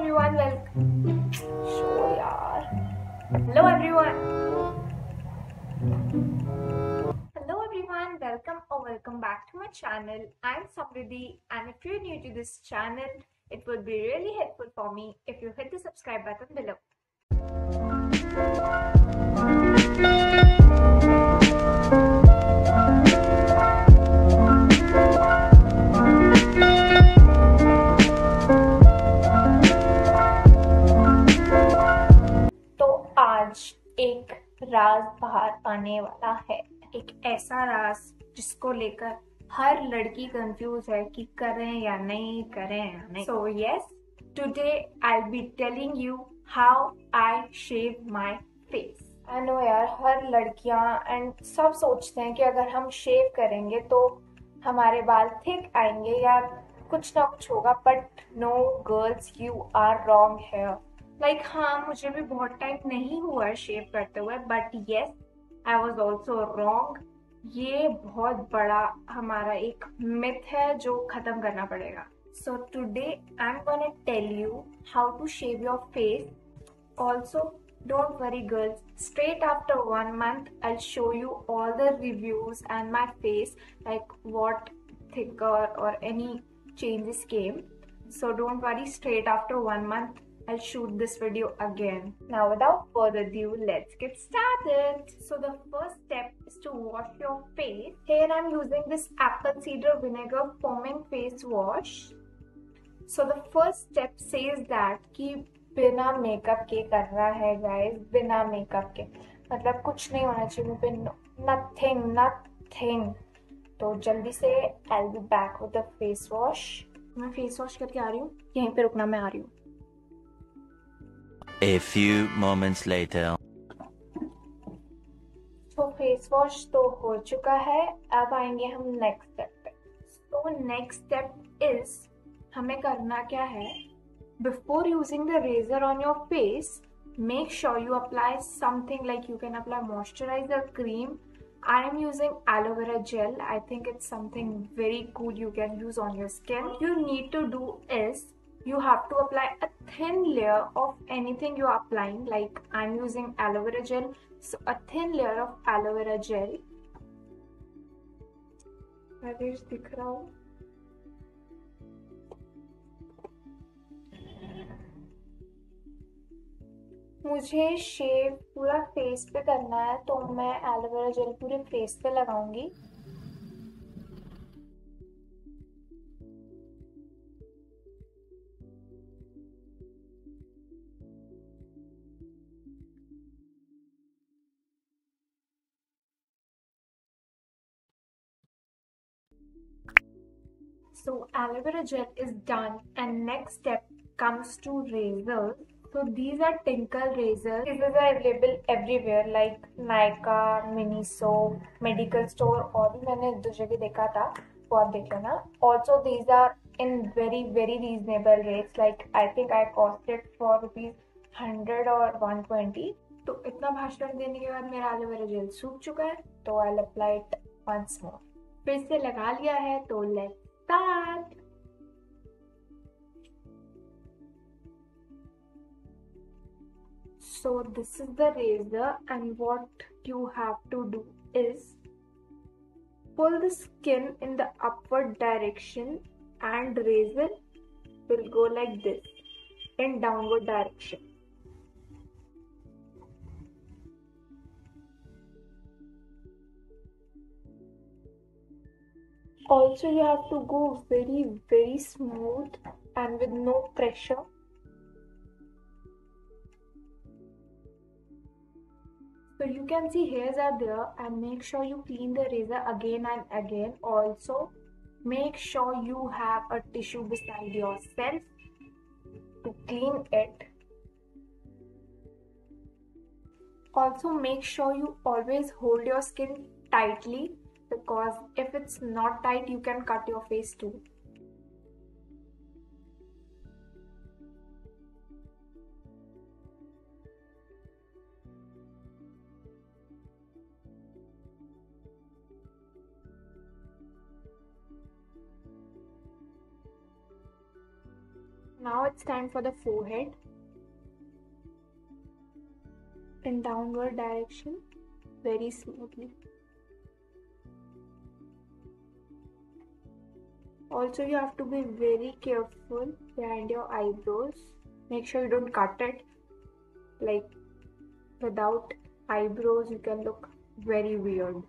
everyone, welcome. Sure, yaar. Hello everyone. Hello everyone, welcome or welcome back to my channel. I'm Samriddhi, and if you're new to this channel, it would be really helpful for me if you hit the subscribe button below. तो आज एक राज बाहर आने वाला है, एक ऐसा राज जिसको लेकर हर लड़की कंफ्यूज है कि करें या नहीं करें या नहीं. So yes, today I'll be telling you how I shave my face. I know यार, हर लड़कियां एंड सब सोचते हैं कि अगर हम शेव करेंगे तो हमारे बाल थिक आएंगे या कुछ ना कुछ होगा, but no girls, you are wrong here. Like हाँ, मुझे भी बहुत टाइम नहीं हुआ है शेव करते हुए, but yes, I was also wrong. ये बहुत बड़ा हमारा एक मिथ है जो खत्म करना पड़ेगा. So today I am gonna tell you how to shave your face. Also don't worry girls, straight after 1 month I'll show you all the reviews and my face, like what thicker or any changes came. So don't worry, straight after 1 month I'll shoot this video again. Now without further ado, let's get started. So the first step is to wash your face. Here I'm using this apple cider vinegar foaming face wash. So the first step says that कि बिना makeup के करना है guys, बिना makeup के, मतलब कुछ नहीं होना चाहिए मुंह पे, नथिंग नथिंग. तो जल्दी से I'll be back with the face wash. मैं फेस वॉश करके आ रही हूँ, यहीं पे रुकना, मैं आ रही हूँ. A few moments later. तो फेस वॉश तो हो चुका है, अब आएंगे हम नेक्स्ट स्टेप पे. तो नेक्स्ट स्टेप इज, हमें करना क्या है, before using the razor on your face, make sure you apply something, like you can apply moisturizer cream. I am using aloe vera gel. I think it's something very good you can use on your skin. What you need to do is you have to apply a thin layer of anything you are applying, like I'm using aloe vera gel, so a thin layer of aloe vera gel. दिख रहा हूँ. मुझे शेव पूरा face पे करना है, तो मैं एलोवेरा जेल पूरे फेस पे लगाऊंगी. So aloe vera gel is done, and next step comes to razors. So these are Tinkle razors. These are available everywhere like Nykaa, Miniso, medical store, और भी मैंने दो जगह देखा था, वो आप देख लेना. Also these are in very reasonable rates. Like I think I cost it for ₹100 or 120. तो इतना भाषण देने के बाद मेरा एलोवेरा जेल सूख चुका है, तो I'll apply it once more. फिर से लगा लिया है, तो let's start. So this is the razor, and what you have to do is pull the skin in the upward direction, and razor will go like this in downward direction. Also you have to go very smooth and with no pressure. So you can see hairs are there, and make sure you clean the razor again and again. Also make sure you have a tissue beside yourself to clean it. Also make sure you always hold your skin tightly, because if it's not tight you can cut your face too. Now it's time for the forehead. In downward direction, very smoothly. Also, you have to be very careful behind your eyebrows. Make sure you don't cut it. Like, without eyebrows, you can look very weird.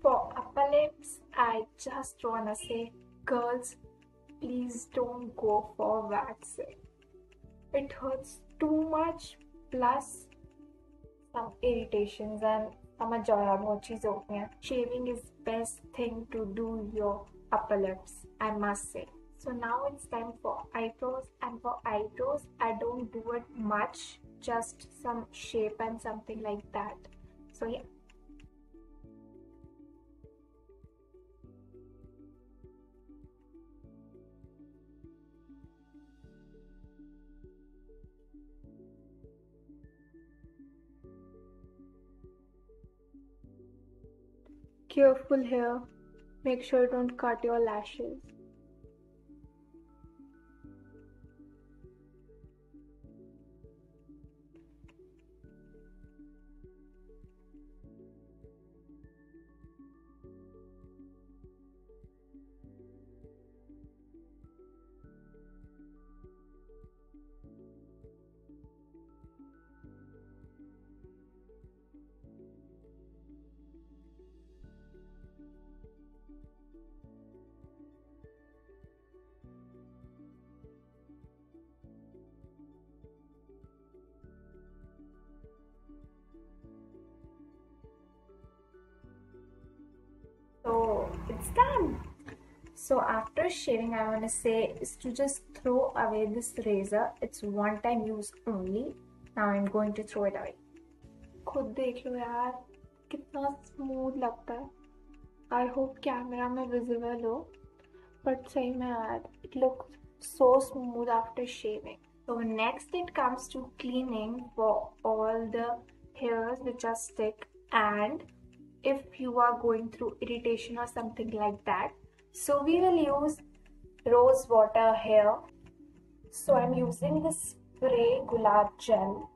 For upper lips, I just wanna say, girls, please don't go for waxing. It hurts too much, plus some irritations and समझ जाओ यार बहुत चीजें होती हैं. Shaving is best thing to do your upper lips, I must say. So now it's time for eyebrows, and for eyebrows I don't do it much, just some shape and something like that. So yeah. Careful here. Make sure you don't cut your lashes. So it's done. So after shaving, I want to say is to just throw away this razor. It's one time use only. Now I'm going to throw it away. खुद देख लो यार कितना smooth लगता है. I hope camera में visible हो, but सही में यार it looks so smooth after shaving. So next it comes to cleaning for all the hairs which are stick, and if you are going through irritation or something like that. So we will use rose water here. So I'm using this spray gulab gel.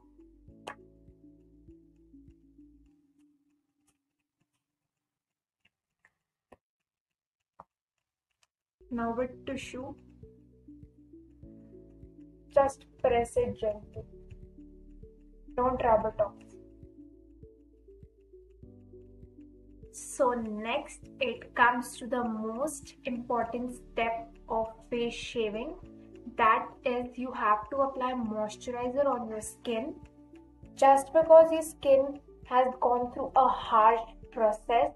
Now with tissue, just press it gently. Don't rub it off. So next it comes to the most important step of face shaving. That is, you have to apply moisturizer on your skin. Just because your skin has gone through a harsh process,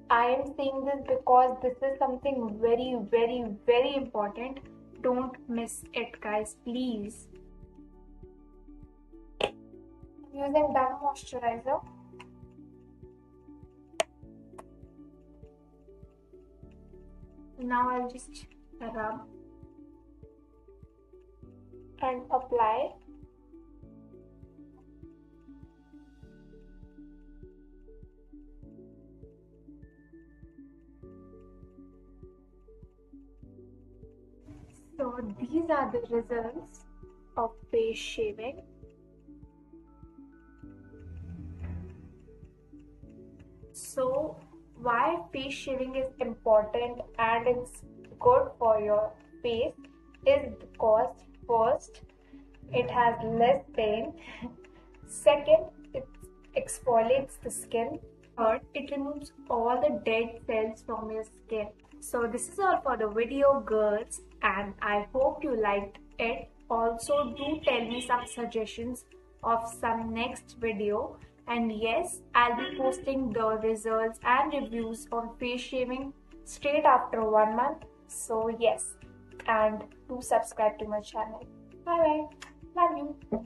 I am saying this because this is something very, very, very important. Don't miss it, guys, please. I'm using Dove moisturizer. Now I'll just rub and apply. So these are the results of face shaving. So why face shaving is important and it's good for your face is because first, it has less pain. Second, it exfoliates the skin. Third, it removes all the dead cells from your skin. So this is all for the video, girls, and I hope you liked it. Also, do tell me some suggestions of some next video. And yes, I'll be posting the results and reviews on face shaving straight after 1 month. So yes, and do subscribe to my channel. Bye bye. Love you.